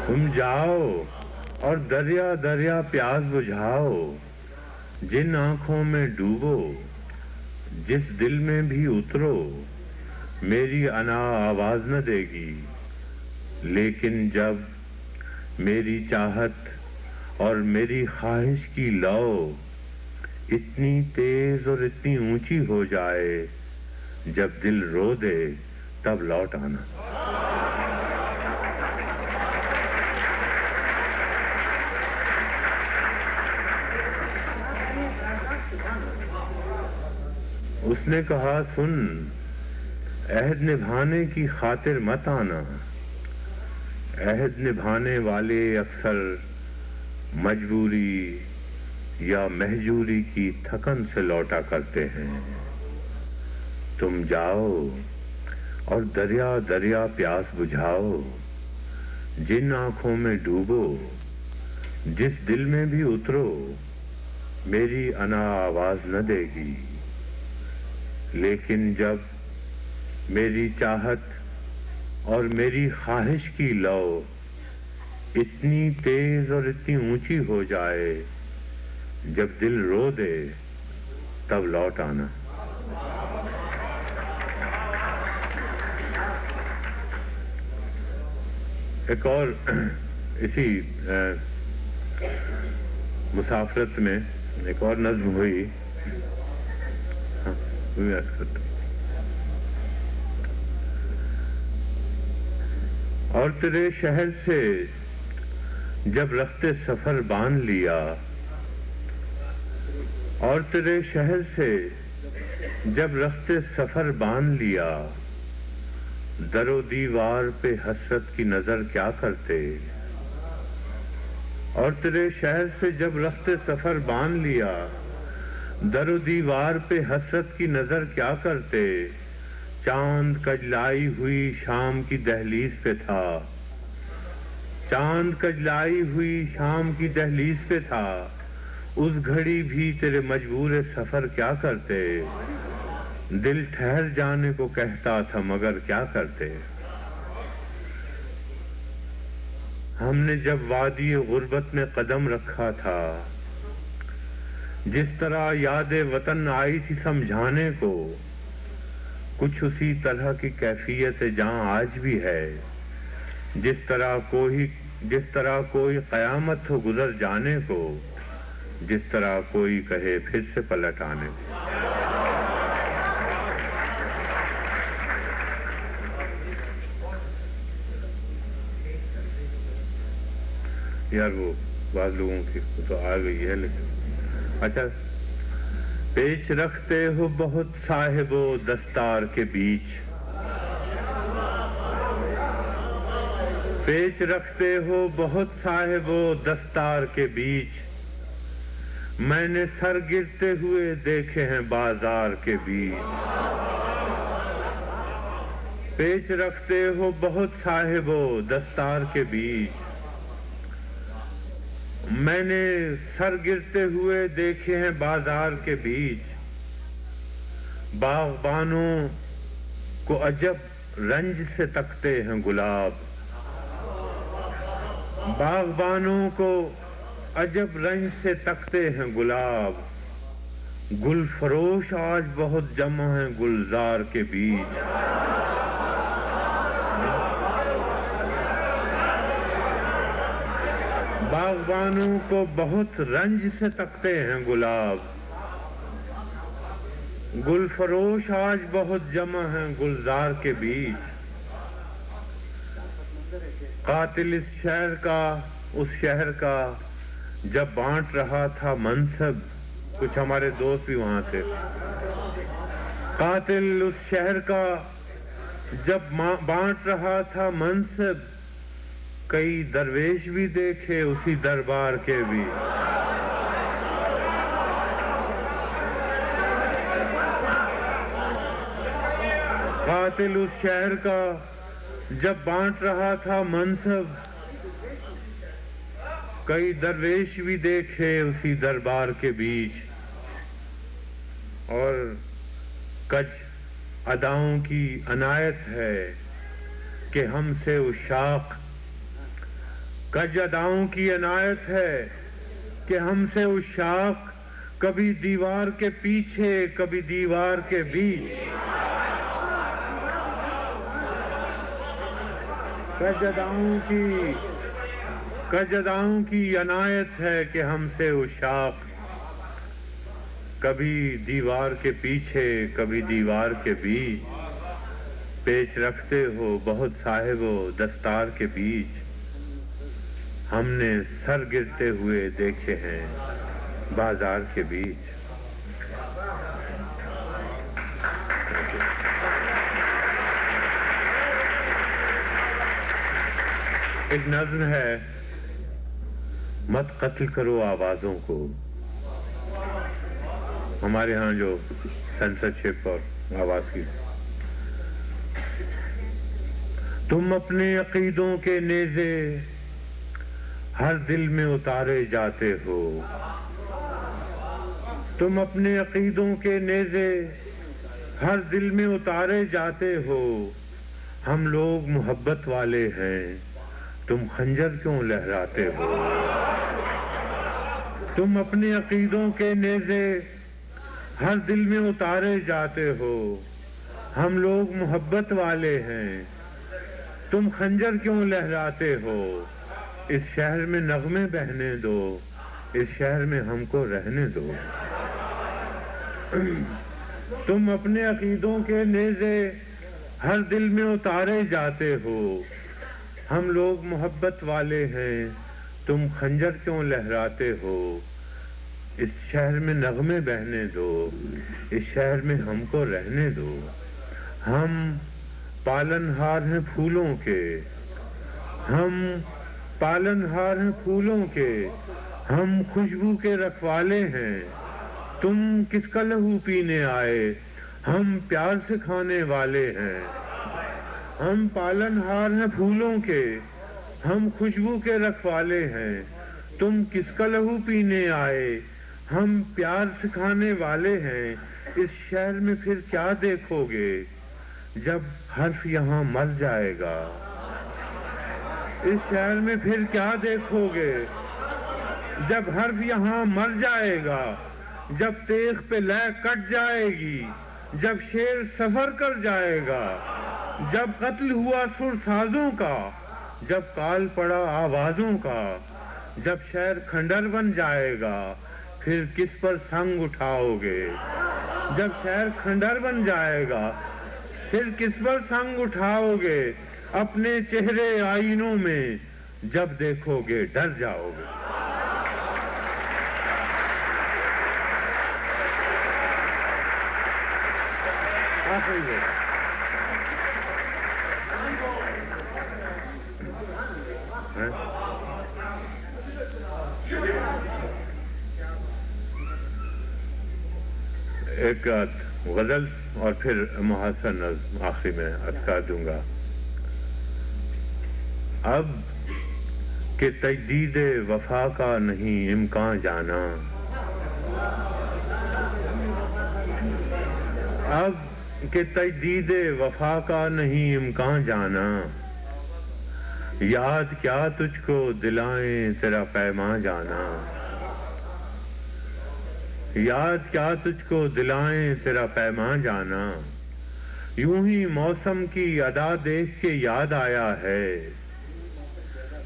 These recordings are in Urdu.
تم جاؤ اور دریا دریا پیاس بجھاؤ، جن آنکھوں میں ڈوبو جس دل میں بھی اترو، میری انا آواز نہ دے گی، لیکن جب میری چاہت اور میری خواہش کی لو اتنی تیز اور اتنی اونچی ہو جائے، جب دل رو دے تب لوٹ آنا۔ اس نے کہا سن، عہد نبھانے کی خاطر مت آنا، عہد نبھانے والے اکثر مجبوری یا مہجوری کی تھکن سے لوٹا کرتے ہیں۔ تم جاؤ اور دریا دریا پیاس بجھاؤ، جن آنکھوں میں ڈوبو جس دل میں بھی اترو، میری انا آواز نہ دے گی، لیکن جب میری چاہت اور میری خواہش کی لو اتنی تیز اور اتنی اونچی ہو جائے، جب دل رو دے تب لوٹ آنا۔ ایک اور اسی مسافرت میں ایک اور نظم ہوئی، اور تیرے شہر سے جب رخت سفر باندھ لیا، اور تیرے شہر سے جب رخت سفر باندھ لیا، در و دیوار پہ حسرت کی نظر کیا کرتے، اور تیرے شہر سے جب رخت سفر باندھ لیا، در و دیوار پہ حسرت کی نظر کیا کرتے، چاند کجلائی ہوئی شام کی دہلیز پہ تھا، چاند کجلائی ہوئی شام کی دہلیز پہ تھا، اس گھڑی بھی تیرے مجبور سفر کیا کرتے، دل ٹھہر جانے کو کہتا تھا مگر کیا کرتے۔ ہم نے جب وادی غربت میں قدم رکھا تھا، جس طرح یاد وطن آئی تھی سمجھانے کو، کچھ اسی طرح کی کیفیت جہاں آج بھی ہے، جس طرح کوئی قیامت ہو گزر جانے کو، جس طرح کوئی کہے پھر سے پلٹ آنے کو۔ یار وہ بعض لوگوں کی تو آ گئی ہے، لیکن اچھا، پیچ رکھتے ہو بہت صاحب و دستار کے بیچ، پیچ رکھتے ہو بہت صاحب و دستار کے بیچ، میں نے سر گرتے ہوئے دیکھے ہیں بازار کے بیچ، پیچ رکھتے ہو بہت صاحب و دستار کے بیچ، میں نے سر گرتے ہوئے دیکھے ہیں بازار کے بیچ، باغبانوں کو عجب رنج سے تکتے ہیں گلاب، باغبانوں کو عجب رنج سے تکتے ہیں گلاب، گل فروش آج بہت جمع ہیں گلزار کے بیچ، باغبانوں کو بہت رنج سے تکتے ہیں گلاب، گل فروش آج بہت جمع ہیں گلزار کے بیچ، قاتل اس شہر کا جب بانٹ رہا تھا منصب، کچھ ہمارے دوست بھی وہاں تھے، قاتل اس شہر کا جب بانٹ رہا تھا منصب، کئی درویش بھی دیکھے اسی دربار کے بھی، قاتل اس شہر کا جب بانٹ رہا تھا منصب، کئی درویش بھی دیکھے اسی دربار کے بیچ، اور کچھ اداؤں کی عنایت ہے کہ ہم سے عشاق کج اداؤں کی عنایت ہے کہ ہم سے عشاق کبھی دیوار کے پیچھے کبھی دیوار کے بیچ. کج اداؤں کی عنایت ہے کہ ہم سے عشاق کبھی دیوار کے پیچھے کبھی دیوار کے بیچ. پیچ رکھتے ہو بہت صاحب و دستار کے بیچ. ہم نے سر گرتے ہوئے دیکھے ہیں بازار کے بیچ. ایک نظم ہے مت قتل کرو آوازوں کو. ہمارے ہاں جو سینسرشپ اور آواز کی. تم اپنے عقیدوں کے نیزے ہر دل میں اتارے جاتے ہو. تم اپنے عقیدوں کے نیزے ہر دل میں اتارے جاتے ہو. ہم لوگ محبت والے ہیں تم خنجر کیوں لہراتے ہو. تم اپنے عقیدوں کے نیزے ہر دل میں اتارے جاتے ہو. ہم لوگ محبت والے ہیں تم خنجر کیوں لہراتے ہو. اس شہر میں نغمے بہنے دو اس شہر میں ہم کو رہنے دو. تم اپنے عقیدوں کے نیزے ہر دل میں اتارے جاتے ہو. ہم لوگ محبت والے ہیں تم خنجر کیوں لہراتے ہو. اس شہر میں نغمے بہنے دو اس شہر میں ہم کو رہنے دو. ہم پالن ہار ہیں پھولوں کے ہم پالن ہار ہیں پھولوں کے. ہم خوشبو کے رکھوالے ہیں تم کس کا لہو پینے آئے. ہم پیار سے کھانے والے ہیں. ہم پالن ہار ہیں پھولوں کے ہم خوشبو کے رکھوالے ہیں. تم کس کا لہو پینے آئے. ہم پیار سے کھانے والے ہیں. اس شہر میں پھر کیا دیکھو گے جب حرف یہاں مر جائے گا. اس شہر میں پھر کیا دیکھو گے جب حرف یہاں مر جائے گا. جب تیغ پہ لے کٹ جائے گی جب شیر سفر کر جائے گا. جب قتل ہوا سر سازوں کا جب کال پڑا آوازوں کا. جب شہر کھنڈر بن جائے گا پھر کس پر سنگ اٹھاؤ گے. جب شہر کھنڈر بن جائے گا پھر کس پر سنگ اٹھاؤ گے. اپنے چہرے آئینوں میں جب دیکھو گے ڈر جاؤ گے. ایک غزل اور پھر محسن نظم آخری میں اذکار دوں گا. اب کہ تجدید وفا کا نہیں امکان جانا. اب کہ تجدید وفا کا نہیں امکان جانا. یاد کیا تجھ کو دلائیں تیرا پیمان جانا. یاد کیا تجھ کو دلائیں تیرا پیمان جانا. یوں ہی موسم کی ادا دیکھ کے یاد آیا ہے.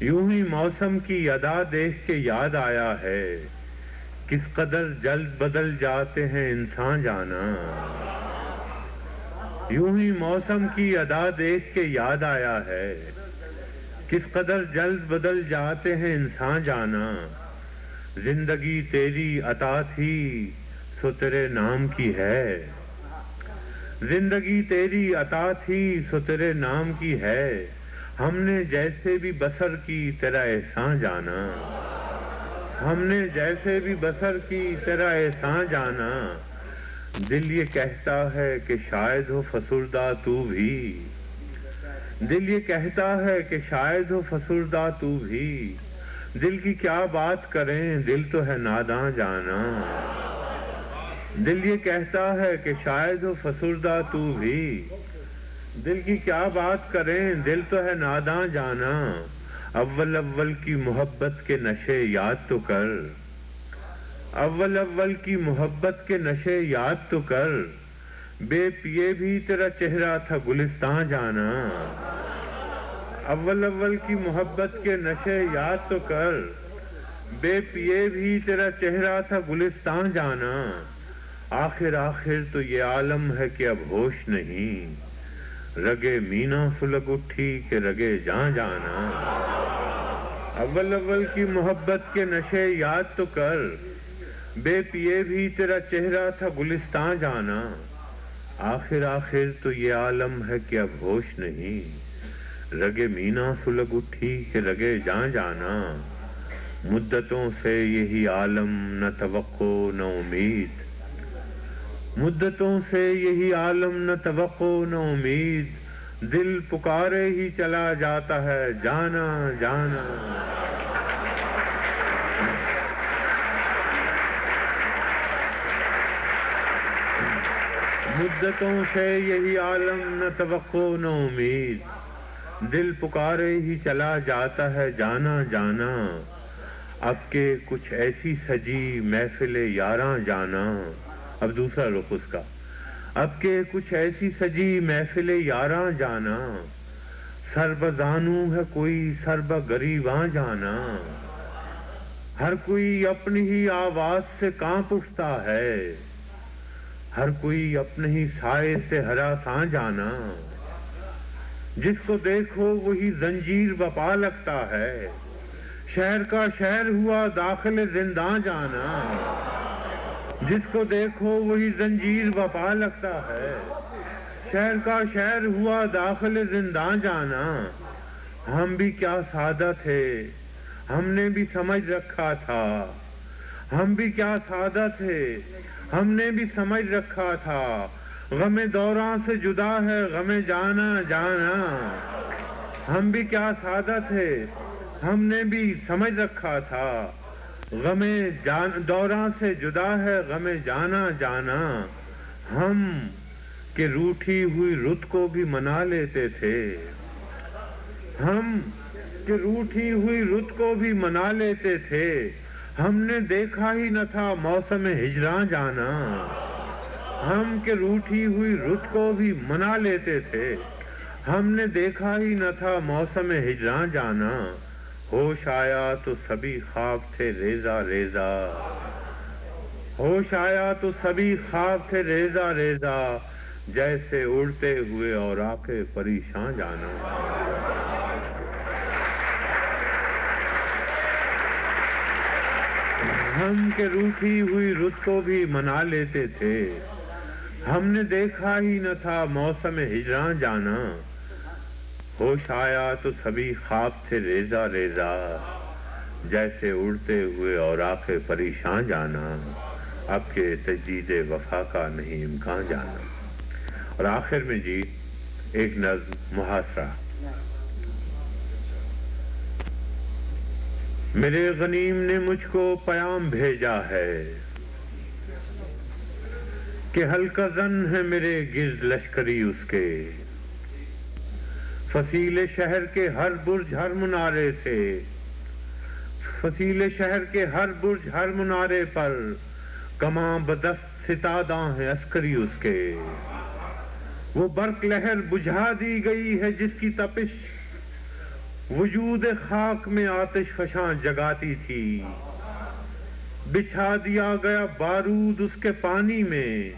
یوں ہی موسم کی ادا دیکھ کے یاد آیا ہے. کس قدر جلد بدل جاتے ہیں انسان جانا. یوں ہی موسم کی ادا دیکھ کے یاد آیا ہے. کس قدر جلد بدل جاتے ہیں انسان جانا. زندگی تیری عطا تھی سو تیرے نام کی ہے. زندگی تیری عطا تھی سو تیرے نام کی ہے. ہم نے جیسے بھی بسر کی تیرا احسان جانا. ہم نے جیسے بھی بسر کی تیرا احسان جانا. دل یہ کہتا ہے کہ شاید ہو فسردہ تو بھی. دل یہ کہتا ہے کہ شاید ہو فسردہ تو بھی. دل کی کیا بات کریں دل تو ہے ناداں جانا. دل یہ کہتا ہے کہ شاید ہو فسردہ تو بھی. دل کی کیا بات کریں دل تو ہے ناداں جانا. اول اول کی محبت کے نشے یاد تو کر، اول اول کی محبت کے نشے یاد تو کر، بے پیے بھی تیرا چہرہ تھا گلستان جانا، اول اول کی محبت کے نشے یاد تو کر، بے پیے بھی تیرا چہرہ تھا گلستان جانا، آخر آخر تو یہ عالم ہے کہ اب ہوش نہیں، رگے مینا سلگ اٹھی کہ رگے جان جانا، اول اول کی محبت کے نشے یاد تو کر، بے پیے بھی تیرا چہرہ تھا گلستان جانا، آخر آخر تو یہ عالم ہے کہ اب ہوش نہیں، رگے مینا سلگ اٹھی کہ رگے جان جانا، مدتوں سے یہی عالم نہ توقع نہ امید، مدتوں سے یہی عالم نہ توقع نہ امید، دل پکارے ہی چلا جاتا ہے جانا جانا، مدتوں سے یہی عالم نہ توقع نہ امید، دل پکارے ہی چلا جاتا ہے جانا جانا، اب کے کچھ ایسی سجی محفل یاراں جانا، اب دوسرا رخ اس کا، اب کے کچھ ایسی سجی محفل یاراں جانا، سر بزانو ہے کوئی سر بگریباں جانا، ہر کوئی اپنی ہی آواز سے کانپ اٹھتا ہے، ہر کوئی اپنے ہی سائے سے ہراساں جانا، جس کو دیکھو وہی زنجیر بپا لگتا ہے، شہر کا شہر ہوا داخل زنداں جانا، جس کو دیکھو وہی زنجیر بپا لگتا ہے، شہر کا شہر ہوا داخل زنداں جانا، ہم بھی کیا سادہ تھے ہم نے بھی سمجھ رکھا تھا، ہم بھی کیا سادہ تھے ہم نے بھی سمجھ رکھا تھا، غم دوراں سے جدا ہے غم جانا جانا، ہم بھی کیا سادہ تھے ہم نے بھی سمجھ رکھا تھا، غم دوراں سے جدا ہے غم جانا جانا، ہم کہ روٹھی ہوئی رت کو بھی منا لیتے تھے، ہم کہ روٹھی ہوئی رت کو بھی منا لیتے تھے، ہم نے دیکھا ہی نہ تھا موسم ہجراں جانا، ہم کہ روٹھی ہوئی رت کو بھی منا لیتے تھے، ہم نے دیکھا ہی نہ تھا موسم ہجراں جانا، ہوش آیا تو سبھی خواب تھے ریزہ ریزہ، ہوش آیا تو سبھی خواب تھے ریزہ ریزہ، جیسے اڑتے ہوئے اوراق پریشان جانا، ہم کہ روٹھی ہوئی رت کو بھی منا لیتے تھے، ہم نے دیکھا ہی نہ تھا موسم ہجراں جانا، ہوش آیا تو سبھی خواب تھے ریزہ ریزہ، جیسے اڑتے ہوئے اوراق پریشان جانا، اب کے تجدید وفا کا نہیں امکان جانا، اور آخر میں جی ایک نظم محاصرہ، میرے غنیم نے مجھ کو پیام بھیجا ہے کہ حلقہ زن ہے میرے گرد لشکری اس کے، فصیل شہر کے ہر برج ہر منارے سے، فصیل شہر کے ہر برج ہر منارے پر کماں بدست ستاداں ہیں عسکری اس کے، وہ برق لہر بجھا دی گئی ہے جس کی تپش وجود خاک میں آتش فشاں جگاتی تھی، بچھا دیا گیا بارود اس کے پانی میں،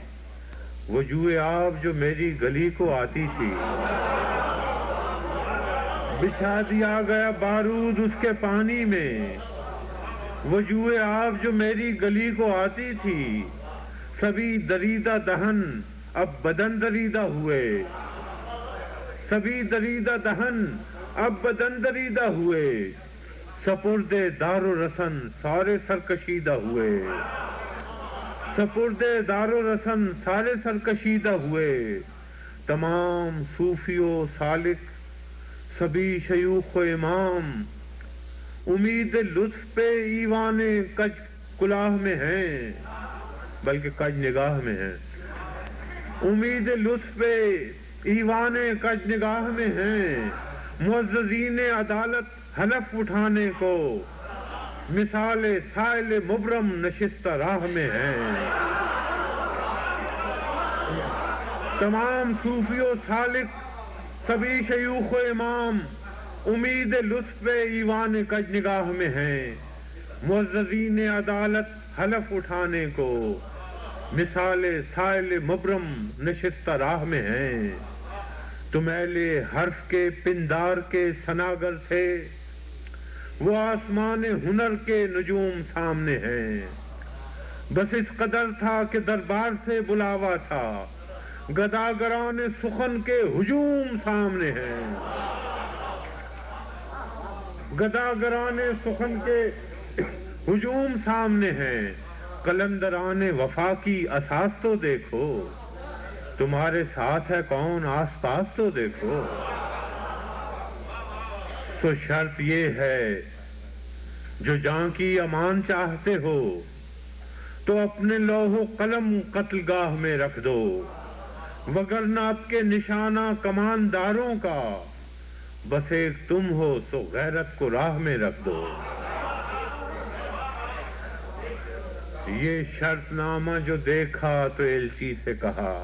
وہ جوئے آب جو میری گلی کو آتی تھی، بچھا دیا گیا بارود اس کے پانی میں، وہ جوئے آب جو میری گلی کو آتی تھی، سبھی دریدہ دہن اب بدن دریدہ ہوئے، سبھی دریدہ دہن اب بدن دریدہ ہوئے، سپرد دار و رسن سارے سرکشیدہ ہوئے، سپرد دار و رسن سارے سرکشیدہ ہوئے، تمام صوفی و سالک سبھی شیوخ و امام امید لطف پہ ایوان کج کلاه میں ہیں، بلکہ کج نگاہ میں ہیں، امید لطف پہ ایوان کج نگاہ میں ہیں، معززین عدالت حلف اٹھانے کو مثال سائل مبرم نشستہ راہ میں ہیں۔ تمام صوفی و سالک سبھی شیوخ و امام امید لطف ایوان کج نگاہ میں ہیں۔ معززین عدالت حلف اٹھانے کو مثال سائل مبرم نشستہ راہ میں ہیں۔ تم اہل حرف کے پندار کے ثناگر تھے، وہ آسمان ہنر کے نجوم سامنے ہیں۔ بس اس قدر تھا کہ دربار سے بلاوا تھا، گداگران سخن کے ہجوم سامنے ہیں۔ گداگران سخن کے ہجوم سامنے ہیں۔ قلندران وفا کی اساس تو دیکھو، تمہارے ساتھ ہے کون آس پاس تو دیکھو۔ تو شرط یہ ہے جو جان کی امان چاہتے ہو تو اپنے لوح و قلم قتل گاہ میں رکھ دو، وگرنہ آپ کے نشانہ کمانداروں کا بس ایک تم ہو تو غیرت کو راہ میں رکھ دو۔ یہ شرط نامہ جو دیکھا تو ایلچی سے کہا،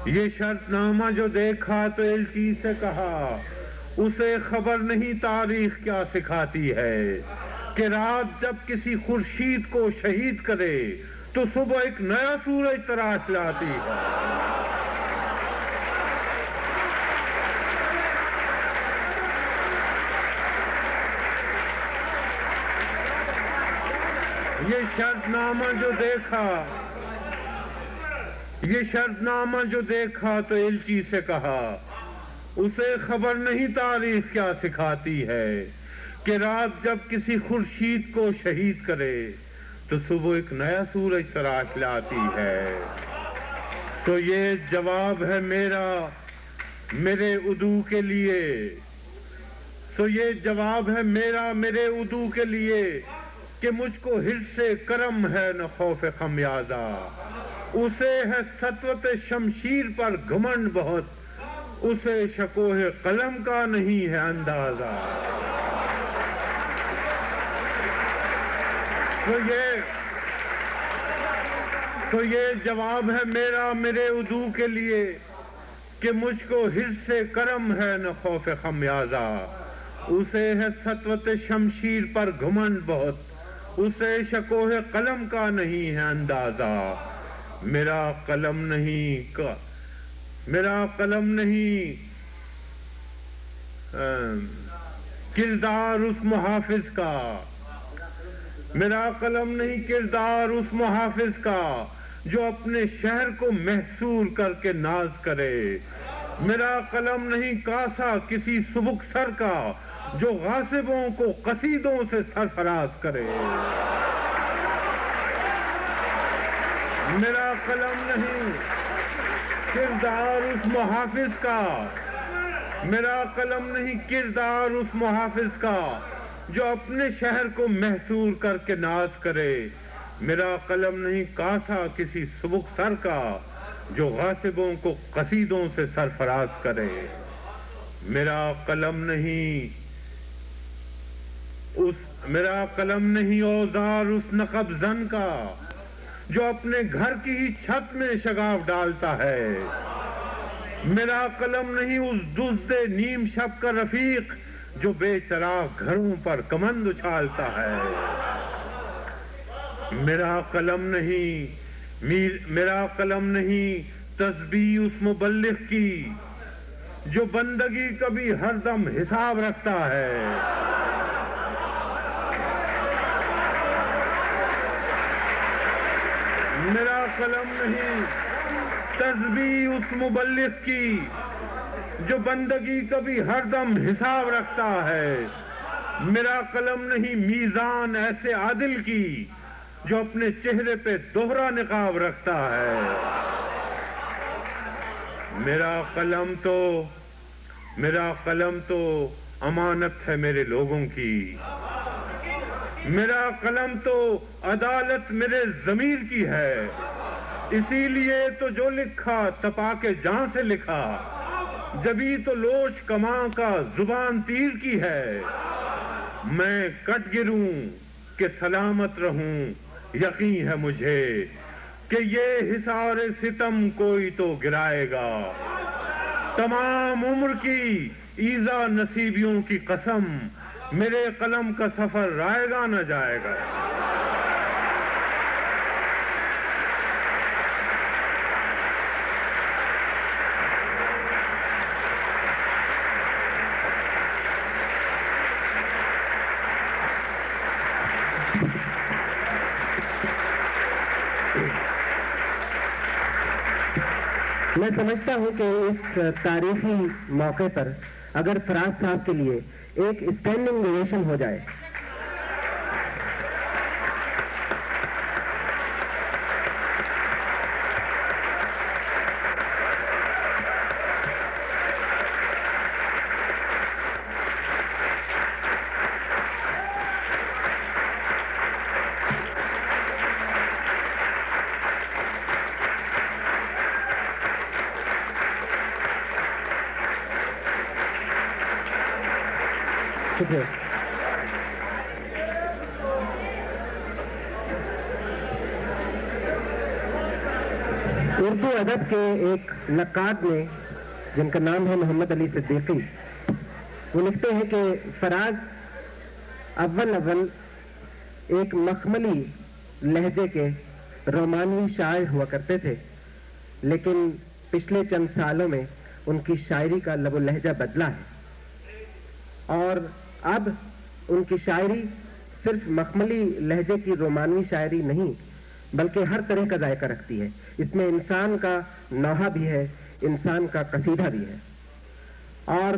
یہ شرط نامہ جو دیکھا تو ایلچی سے کہا، اسے خبر نہیں تاریخ کیا سکھاتی ہے کہ رات جب کسی خورشید کو شہید کرے تو صبح ایک نیا سورج تراش لاتی ہے۔ یہ شرط نامہ جو دیکھا، یہ شرط نامہ جو دیکھا تو ایلچی سے کہا، اسے خبر نہیں تاریخ کیا سکھاتی ہے کہ رات جب کسی خورشید کو شہید کرے تو صبح ایک نیا سورج تراش لاتی ہے۔ تو یہ جواب ہے میرا میرے عدو کے لیے، تو یہ جواب ہے میرا میرے عدو کے لیے کہ مجھ کو حرص کرم ہے نہ خوف خمیازہ، اسے ہے سطوت شمشیر پر گھمنڈ بہت، اسے شکوہ قلم کا نہیں ہے اندازہ۔ تو یہ جواب ہے میرا میرے عدو کے لیے کہ مجھ کو حرص کرم ہے نہ خوف خمیازہ، اسے ہے سطوت شمشیر پر گھمنڈ بہت، اسے شکوہ قلم کا نہیں ہے اندازہ۔ میرا قلم نہیں کردار اس محافظ کا، میرا قلم نہیں کردار اس محافظ کا جو اپنے شہر کو محصور کر کے ناز کرے، میرا قلم نہیں کاسا کسی سبک سر کا جو غاصبوں کو قصیدوں سے سرفراز کرے، میرا قلم نہیں کردار اس محافظ کا، میرا قلم نہیں کردار اس محافظ کا جو اپنے شہر کو محصور کر کے ناز کرے، میرا قلم نہیں کاسا کسی سبک سر کا جو غاصبوں کو قصیدوں سے سرفراز کرے، میرا قلم نہیں اوزار اس نقب زن کا جو اپنے گھر کی ہی چھت میں شگاف ڈالتا ہے، میرا قلم نہیں اس دزد نیم شب کا رفیق جو بے چراغ گھروں پر کمند اچھالتا ہے، میرا قلم نہیں تسبیح اس مبلغ کی جو بندگی کبھی ہر دم حساب رکھتا ہے، میرا قلم نہیں تسبیح اس مبلغ کی جو بندگی کبھی ہر دم حساب رکھتا ہے، میرا قلم نہیں میزان ایسے عادل کی جو اپنے چہرے پہ دوہرا نقاب رکھتا ہے، میرا قلم تو امانت ہے میرے لوگوں کی، میرا قلم تو عدالت میرے ضمیر کی ہے، اسی لیے تو جو لکھا تپا کے جان سے لکھا، جبھی تو لوچ کماں کا زبان تیر کی ہے. میں کٹ گروں کہ سلامت رہوں، یقین ہے مجھے کہ یہ حصار ستم کوئی تو گرائے گا. تمام عمر کی ایذا نصیبیوں کی قسم، میرے قلم کا سفر رائے گا نہ جائے گا. میں سمجھتا ہوں کہ اس تاریخی موقع پر اگر فراز صاحب کے لیے ایک اسٹینڈنگ اوویشن ہو جائے. شکریہ. اردو ادب کے ایک نقاد نے، جن کا نام ہے محمد علی صدیقی، وہ لکھتے ہیں کہ فراز اول ایک مخملی لہجے کے رومانوی شاعر ہوا کرتے تھے، لیکن پچھلے چند سالوں میں ان کی شاعری کا لب و لہجہ بدلا ہے، اور اب ان کی شاعری صرف مخملی لہجے کی رومانوی شاعری نہیں بلکہ ہر طرح کا ذائقہ رکھتی ہے. اس میں انسان کا نوحہ بھی ہے، انسان کا قصیدہ بھی ہے، اور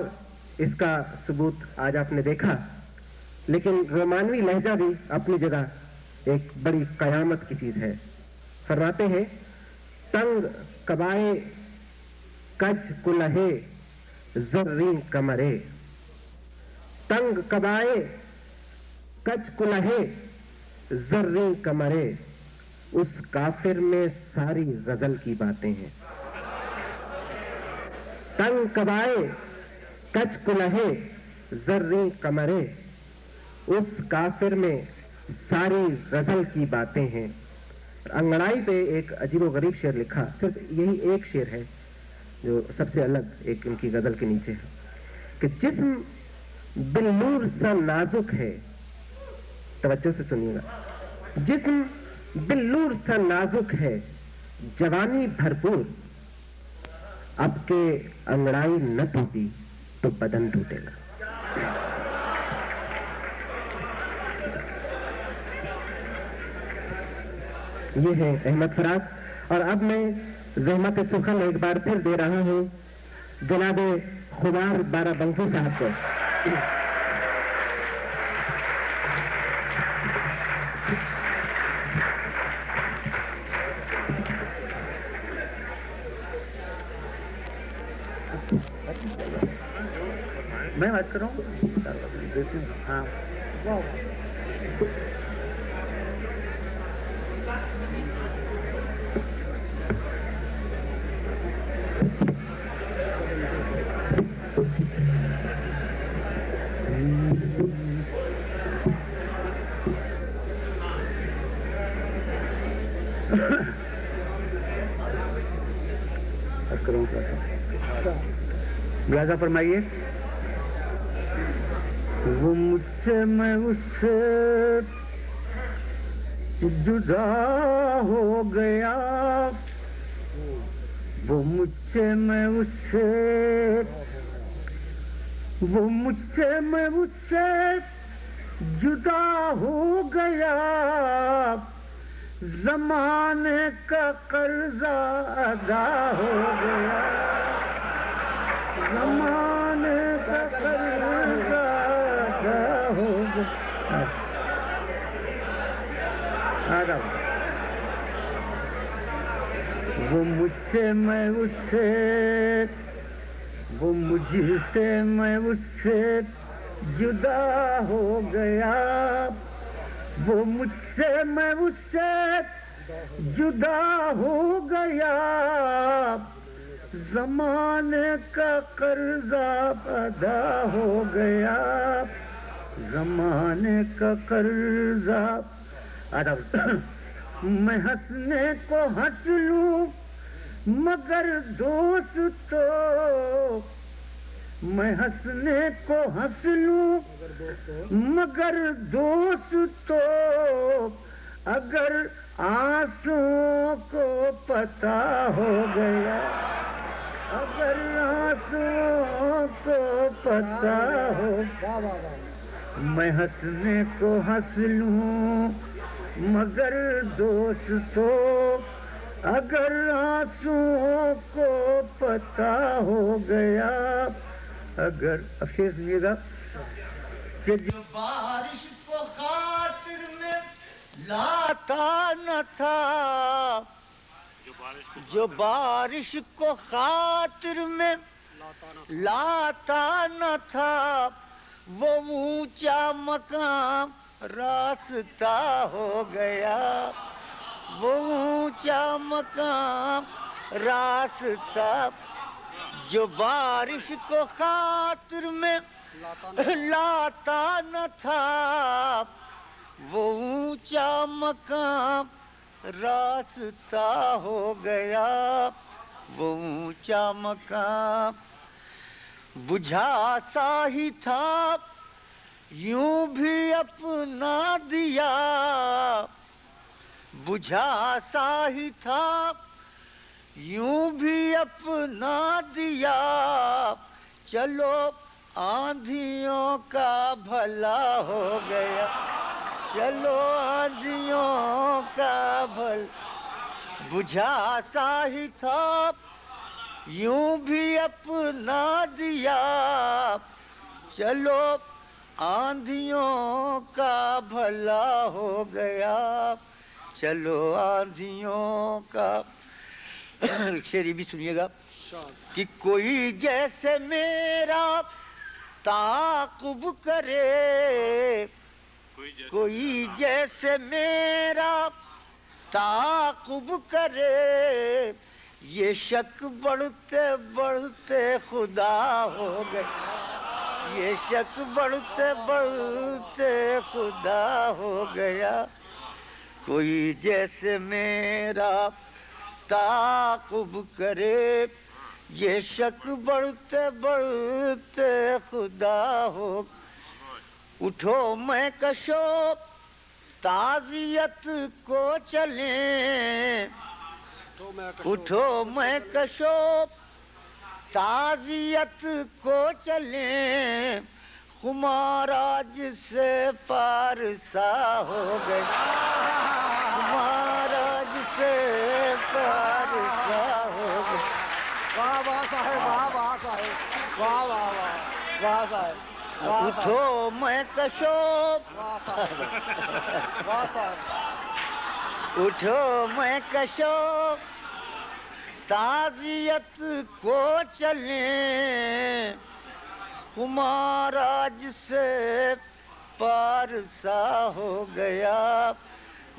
اس کا ثبوت آج آپ نے دیکھا. لیکن رومانوی لہجہ بھی اپنی جگہ ایک بڑی قیامت کی چیز ہے. فرماتے ہیں، تنگ قبائے کج کلہے زریں کمرے، تنگ قبائے کج کلہے زریں کمرے، اس کافر میں ساری غزل کی باتیں ہیں. تنگ قبائے کج کلہے زریں کمرے، اس کافر میں ساری غزل کی باتیں ہیں. انگڑائی پہ ایک عجیب و غریب شعر لکھا، صرف یہی ایک شعر ہے جو سب سے الگ ایک ان کی غزل کے نیچے ہے کہ جسم بالنور سا نازک ہے. توجہ سے سنیے گا. جسم بالنور سا نازک ہے، جوانی بھرپور، اب کے انگڑائی نہ ٹوٹی تو بدن ٹوٹے گا. یہ ہے احمد فراز. اور اب میں زحمت سخن ایک بار پھر دے رہا ہوں جناب خبار بارہ بنکی صاحب کو. میں بات کر رہا ہوں. ہاں ملازہ فرمائیے. وہ مجھ سے میں اس سے جدا ہو گیا، وہ مجھ سے میں اس سے، وہ مجھ سے میں اس سے جدا ہو گیا، زمانے کا قرضہ ادا ہو گیا، زمانے کا قرضہ ادا ہو گیا. وہ مجھ سے میں اس سے، وہ مجھ سے میں اس سے جدا ہو گیا، وہ مجھ سے میں اس سے جدا ہو گیا، زمانے کا قرضہ ادا ہو گیا، زمانے کا قرضہ ادا۔ میں ہنسنے کو ہنس لوں مگر دوستو، میں ہنسنے کو ہنس لوں مگر دوستو، اگر آنسوؤں کو پتہ ہو گیا، اگر آنسوؤں کو پتہ ہو، میں ہنسنے کو ہنس لوں مگر دوستو، اگر آنسوؤں کو پتہ ہو گیا، اگر افشیر سنیے گا کہ جو بارش کو خاطر میں لاتا نہ تھا، جو بارش کو خاطر میں لاتا نہ تھا، وہ اونچا مقام راستہ ہو گیا، وہ اونچا مقام راستہ، جو بارش کو خاطر میں لاتا نہ تھا، وہ اونچا مقام راستہ ہو گیا، وہ اونچا مقام بجھا سا ہی تھا یوں بھی اپنا دیا، بجھا سا ہی تھا یوں بھی اپنا دیا، چلو آندھیوں کا بھلا ہو گیا، چلو آندھیوں کا بھلا، بجھا سا ہی تھا یوں بھی اپنا دیا، چلو آندھیوں کا بھلا ہو گیا، چلو آندھیوں کا۔ شعر یہ بھی سنیے گا کہ کوئی جیسے میرا تعاقب کرے، کوئی جیسے میرا تعاقب کرے، یہ شک بڑھتے بڑھتے خدا ہو گئے، یہ شک بڑھتے بڑھتے خدا ہو گیا، کوئی جیسے میرا تعاقب کرے، یہ شک بڑھتے بڑھتے خدا ہو۔ اٹھو میں کشو تعزیت کو چلیں، اٹھو میں کشو تعزیت کو چلیں، خمار آج سے پارسا ہو گئے، خمار آج سے پارسا ہو گئے۔ واہ واہ صاحب، واہ واہ صاحب، واہ واہ واہ واہ صاحب، اٹھو میں کشو، واہ صاحب، واہ صاحب، اٹھو میں کشو تعزیت کو چلیں، خمار آج سے پارسا ہو گیا،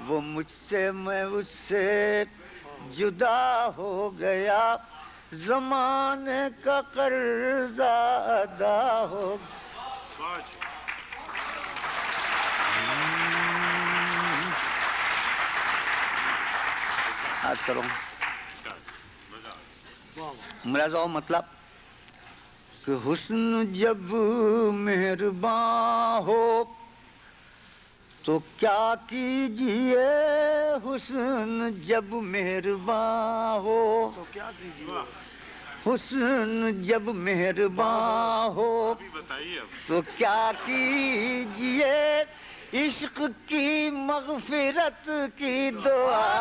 وہ مجھ سے میں اس سے جدا ہو گیا، زمانے کا قرضہ ادا ہو گیا۔ آج کرو ملاحظہ مطلب کہ حسن جب مہرباں ہو تو کیا کیجئے، حسن جب مہرباں ہو تو کیا کیجیے، حسن جب مہرباں ہو تو کیا کیجئے، عشق کی مغفرت کی دعا